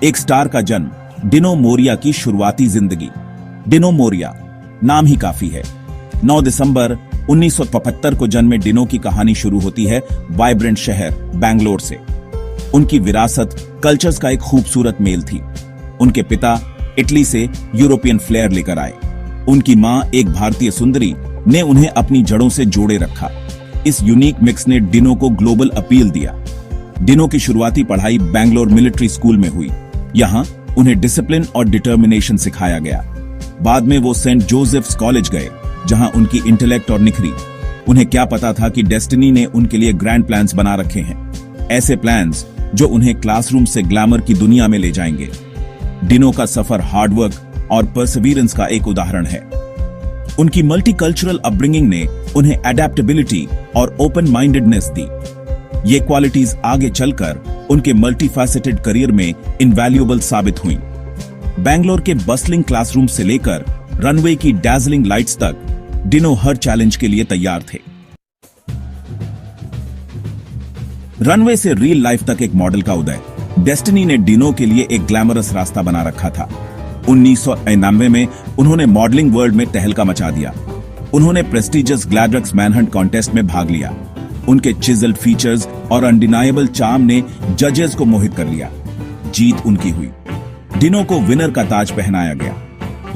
एक स्टार का जन्म, डिनो मोरिया की शुरुआती जिंदगी। डिनो मोरिया नाम ही काफी है। 9 दिसंबर 1975 को जन्मे डिनो की कहानी शुरू होती है वाइब्रेंट शहर बैंगलोर से। उनकी विरासत कल्चर्स का एक खूबसूरत मेल थी। उनके पिता इटली से यूरोपियन फ्लेयर लेकर आए। उनकी मां एक भारतीय सुंदरी ने उन्हें अपनी जड़ों से जोड़े रखा। इस यूनिक मिक्स ने डिनो को ग्लोबल अपील दिया। डिनो की शुरुआती पढ़ाई बैंगलोर मिलिट्री स्कूल में हुई। यहाँ उन्हें डिसिप्लिन और डिटर्मिनेशन सिखाया गया। बाद में वो सेंट जोसेफ्स कॉलेज गए, जहां उनकी इंटेलेक्ट और निखरी। उन्हें क्या पता था कि डेस्टिनी ने उनके लिए ग्रैंड प्लान्स बना रखे हैं, ऐसे प्लान्स जो उन्हें क्लासरूम से ग्लैमर की दुनिया में ले जाएंगे। डिनो का सफर हार्डवर्क और परसिवियरेंस का एक उदाहरण है। उनकी मल्टीकल्चरल अपब्रिंगिंग ने उन्हें एडेप्टेबिलिटी और ओपन माइंडेडनेस दी। ये क्वालिटीज आगे चलकर उनके मल्टीफैसेटेड करियर में इनवैल्यूएबल साबित हुई। बैंगलोर के बस्लिंग क्लासरूम से लेकर रनवे की डैजलिंग लाइट्स तक डिनो हर चैलेंज के लिए तैयार थे। रनवे से रियल लाइफ तक एक मॉडल का उदय। डेस्टिनी ने डिनो के लिए एक ग्लैमरस रास्ता बना रखा था। 1991 में उन्होंने मॉडलिंग वर्ल्ड में तहलका मचा दिया। उन्होंने प्रेस्टिजियस ग्लैड्रक्स मैनहंट कॉन्टेस्ट में भाग लिया। उनके चिजल्ड फीचर्स और अनडिनाएबल चार्म ने जजेस को मोहित कर लिया। जीत उनकी हुई। डिनो को विनर का ताज पहनाया गया।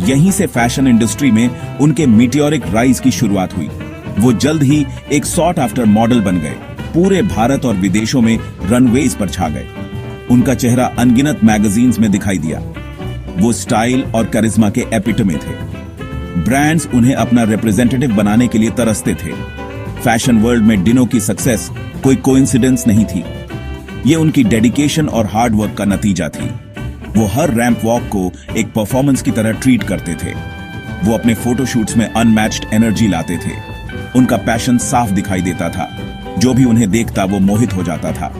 यहीं से फैशन इंडस्ट्री में उनके मीटियोरिक राइज की शुरुआत हुई। वो जल्द ही एक सॉट आफ्टर मॉडल बन गए। पूरे भारत और विदेशों में रनवेज पर छा गए। उनका चेहरा अनगिनत मैगजीन्स में दिखाई दिया। वो स्टाइल और करिश्मा के एपिटोमे थे। ब्रांड्स उन्हें अपना रिप्रेजेंटेटिव बनाने के लिए तरसते थे। फैशन वर्ल्ड में डिनो की सक्सेस कोई कोइंसिडेंस नहीं थी। ये उनकी डेडिकेशन और हार्ड वर्क का नतीजा थी। वो हर रैंप वॉक को एक परफॉर्मेंस की तरह ट्रीट करते थे। वो अपने फोटोशूट्स में अनमैच्ड एनर्जी लाते थे। उनका पैशन साफ दिखाई देता था। जो भी उन्हें देखता वो मोहित हो जाता था।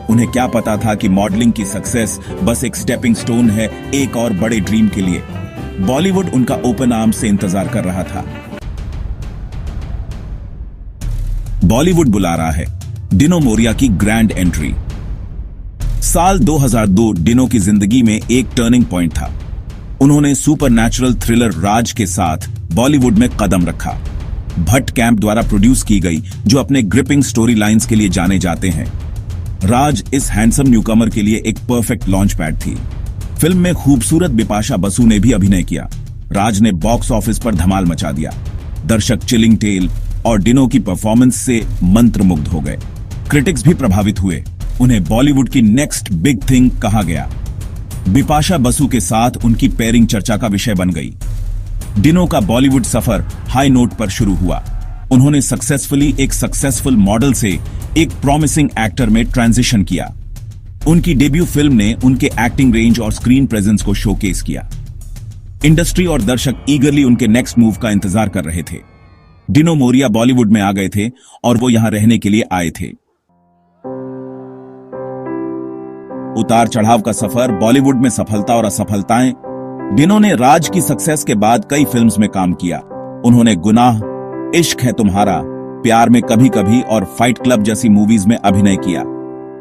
उन्हें क्या पता था कि मॉडलिंग की सक्सेस बस एक स्टेपिंग स्टोन है एक और बड़े ड्रीम के लिए। बॉलीवुड उनका ओपन आर्म से इंतजार कर रहा था। बॉलीवुड बुला रहा है। डिनो मोरिया की ग्रैंड एंट्री। साल 2002 डिनो की जिंदगी में एक टर्निंग पॉइंट था। उन्होंने सुपरनैचुरल थ्रिलर राज के साथ बॉलीवुड में कदम रखा। भट्ट कैंप द्वारा प्रोड्यूस की गई, जो अपने ग्रिपिंग स्टोरी लाइन्स के लिए जाने जाते हैं। राज इस हैंडसम न्यूकमर के लिए एक परफेक्ट लॉन्च पैड थी। फिल्म में खूबसूरत बिपाशा बसु ने भी अभिनय किया। राज ने बॉक्स ऑफिस पर धमाल मचा दिया। दर्शक चिलिंग टेल और डिनो की परफॉर्मेंस से मंत्रमुग्ध हो गए। क्रिटिक्स भी प्रभावित हुए। उन्हें बॉलीवुड की नेक्स्ट बिग थिंग कहा गया। बिपाशा बसु के साथ उनकी पेयरिंग चर्चा का विषय बन गई। डिनो का बॉलीवुड सफर हाई नोट पर शुरू हुआ। उन्होंने सक्सेसफुली एक सक्सेसफुल मॉडल से एक प्रॉमिसिंग एक्टर में ट्रांजिशन किया। उनकी डेब्यू फिल्म ने उनके एक्टिंग रेंज और स्क्रीन प्रेजेंस को शोकेस किया। इंडस्ट्री और दर्शक ईगरली उनके नेक्स्ट मूव का इंतजार कर रहे थे। डिनो मोरिया बॉलीवुड में आ गए थे और वो यहां रहने के लिए आए थे। उतार चढ़ाव का सफर, बॉलीवुड में सफलता और असफलताएं। डिनो ने राज की सक्सेस के बाद कई फिल्म्स में काम किया। उन्होंने गुनाह, इश्क है तुम्हारा, प्यार में कभी कभी और फाइट क्लब जैसी मूवीज में अभिनय किया।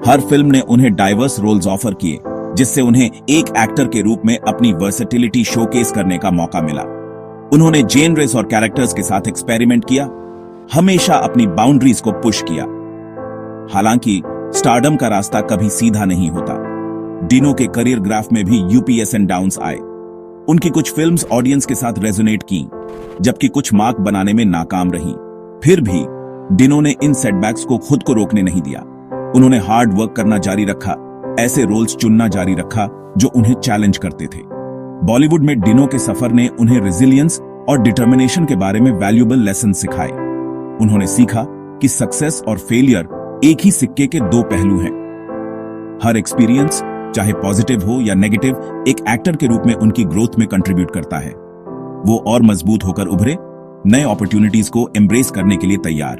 हर फिल्म ने उन्हें डाइवर्स रोल्स ऑफर किए, जिससे उन्हें एक एक्टर के रूप में अपनी वर्सेटिलिटी शोकेस करने का मौका मिला। उन्होंने जेनरेस और कैरेक्टर्स के साथ एक्सपेरिमेंट किया, हमेशा अपनी बाउंड्रीज को पुश किया। हालांकि स्टारडम का रास्ता कभी सीधा नहीं होता। डिनो के करियर ग्राफ में भी यूपीएस एंड डाउन्स आए। उनकी कुछ फिल्म्स ऑडियंस के साथ रेजोनेट की, जबकि कुछ मार्क बनाने में नाकाम रहीं। फिर भी डिनो ने इन सेटबैक्स को खुद को रोकने नहीं दिया। उन्होंने हार्ड वर्क करना जारी रखा, ऐसे रोल्स चुनना जारी रखा जो उन्हें चैलेंज करते थे। बॉलीवुड में डिनो के सफर ने उन्हें रेजिलियंस और डिटर्मिनेशन के बारे में वैल्यूएबल लेसन सिखाए। उन्होंने सीखा कि सक्सेस और फेलियर एक ही सिक्के के दो पहलू हैं। हर एक्सपीरियंस, चाहे पॉजिटिव हो या नेगेटिव, एक एक्टर के रूप में उनकी ग्रोथ में कंट्रीब्यूट करता है। वो और मजबूत होकर उभरे, नए अपॉर्चुनिटीज को एम्ब्रेस करने के लिए तैयार।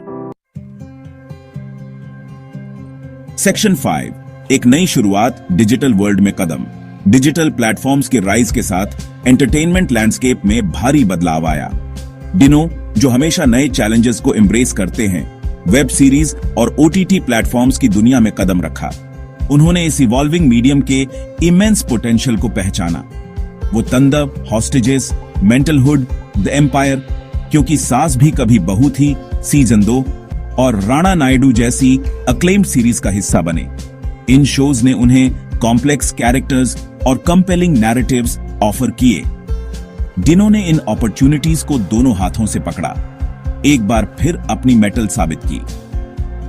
सेक्शन 5, एक नई शुरुआत, डिजिटल वर्ल्ड में कदम। डिजिटल प्लेटफॉर्म्स के राइज के साथ एंटरटेनमेंट लैंडस्केप में भारी बदलाव आया। डिनो, जो हमेशा नए चैलेंजेस को एम्ब्रेस करते हैं, वेब सीरीज और ओटीटी प्लेटफॉर्म्स की दुनिया में कदम रखा। उन्होंने इस इवॉल्विंग मीडियम के इमेंस पोटेंशियल को पहचाना। वो तंदब, हॉस्टेजेस, मेंटलहुड, द एम्पायर, क्योंकि सास भी कभी बहू थी सीजन 2 और राणा नायडू जैसी अक्लेम्ड सीरीज का हिस्सा बने। इन शोज ने उन्हें कॉम्प्लेक्स कैरेक्टर्स और कंपेलिंग नैरेटिव्स ऑफर किए। डिनो ने इन अपॉर्चुनिटीज को दोनों हाथों से पकड़ा, एक बार फिर अपनी मेटल साबित की।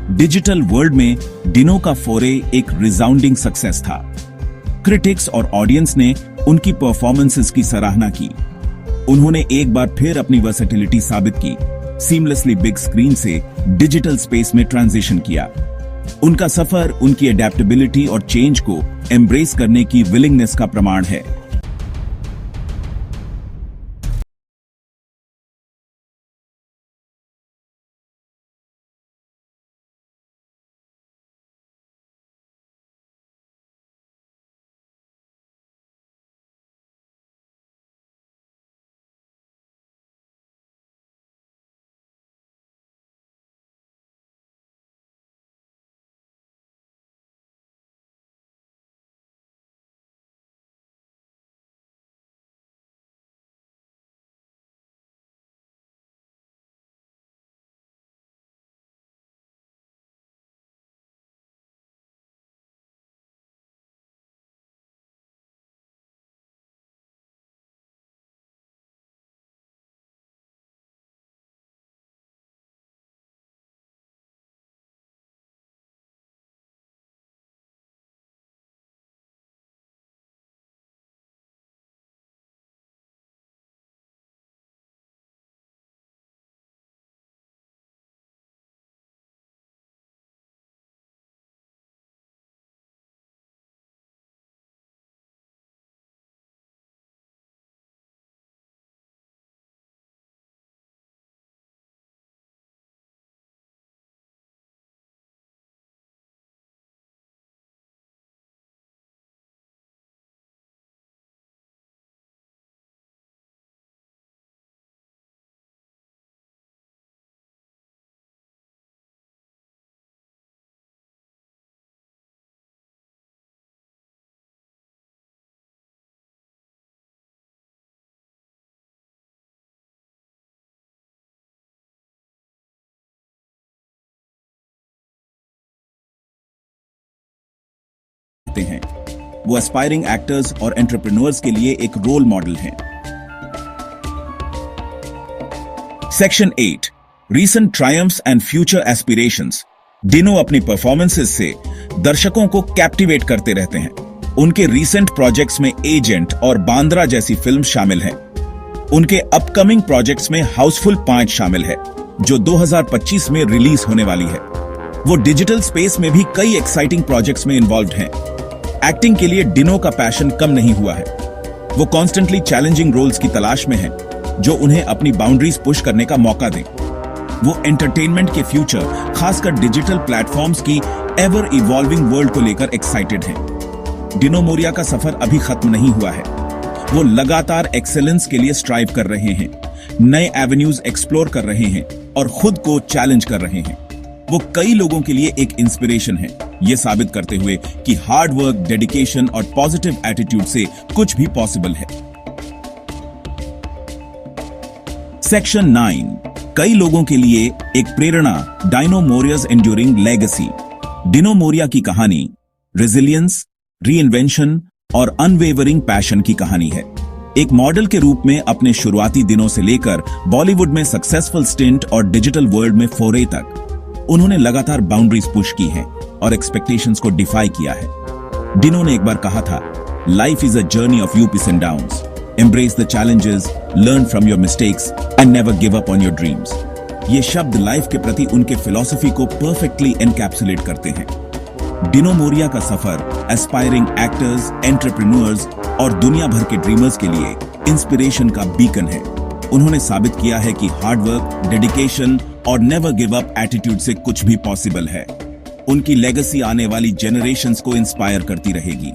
डिजिटल वर्ल्ड में डिनो का फोरे एक रिसाउंडिंग सक्सेस था। क्रिटिक्स और ऑडियंस ने उनकी परफॉर्मेंसेस की सराहना की। उन्होंने एक बार फिर अपनी वर्सेटिलिटी साबित की, सीमलेसली बिग स्क्रीन से डिजिटल स्पेस में ट्रांजिशन किया। उनका सफर उनकी अडेप्टेबिलिटी और चेंज को एम्ब्रेस करने की विलिंगनेस का प्रमाण है। हैं। वो एस्पायरिंग एक्टर्स और एंटरप्रेन्योर्स के लिए एक रोल मॉडल हैं। Section 8 recent triumphs and future aspirations. Dino अपनी परफॉर्मेंसेस से दर्शकों को कैप्टिवेट करते रहते हैं। उनके रीसेंट प्रोजेक्ट्स में एजेंट और बांद्रा जैसी फिल्म शामिल हैं। उनके अपकमिंग प्रोजेक्ट्स में हाउसफुल 5 शामिल है, जो 2025 में रिलीज होने वाली है। वो डिजिटल स्पेस में भी कई एक्साइटिंग प्रोजेक्ट्स में इन्वॉल्व हैं। एक्टिंग के लिए डिनो का पैशन कम नहीं हुआ है। वो कॉन्स्टेंटली चैलेंजिंग रोल्स की तलाश में हैं, जो उन्हें अपनी बाउंड्रीज पुश करने का मौका दें। वो एंटरटेनमेंट के फ्यूचर, खासकर डिजिटल प्लेटफॉर्म्स की एवर इवॉल्विंग वर्ल्ड को लेकर एक्साइटेड हैं। डिनो मोरिया का सफर अभी खत्म नहीं हुआ है। वो लगातार एक्सेलेंस के लिए स्ट्राइव कर रहे हैं, नए एवेन्यूज एक्सप्लोर कर रहे हैं और खुद को चैलेंज कर रहे हैं। वो कई लोगों के लिए एक इंस्पिरेशन है, ये साबित करते हुए कि हार्ड वर्क, डेडिकेशन और पॉजिटिव एटीट्यूड से कुछ भी पॉसिबल है। सेक्शन 9 कई लोगों के लिए एक प्रेरणा, डिनो मोरिया's एंड्यूरिंग लेगेसी। डिनो मोरिया की कहानी रेजिलियंस, रीइन्वेंशन और अनवेवरिंग पैशन की कहानी है। एक मॉडल के रूप में अपने शुरुआती दिनों से लेकर बॉलीवुड में सक्सेसफुल स्टिंट और डिजिटल वर्ल्ड में फोरे तक उन्होंने लगातार बाउंड्रीज पुश की हैं और एक्सपेक्टेशंस को डिफाई किया है। डिनो ने एक बार कहा था, life is a journey of ups and downs. Embrace the challenges, learn from your mistakes and never give up on your dreams. ये शब्द लाइफ के प्रति उनके फिलॉसफी को परफेक्टली एनकैप्सुलेट करते हैं। डिनो मोरिया का सफर एस्पायरिंग एक्टर्स, एंटरप्रेन्योर्स और दुनिया भर के ड्रीमर्स के लिए इंस्पिरेशन का बीकन है। उन्होंने साबित किया है कि हार्ड वर्क, डेडिकेशन और नेवर गिव अप एटीट्यूड से कुछ भी पॉसिबल है। उनकी लेगेसी आने वाली जेनरेशंस को इंस्पायर करती रहेगी।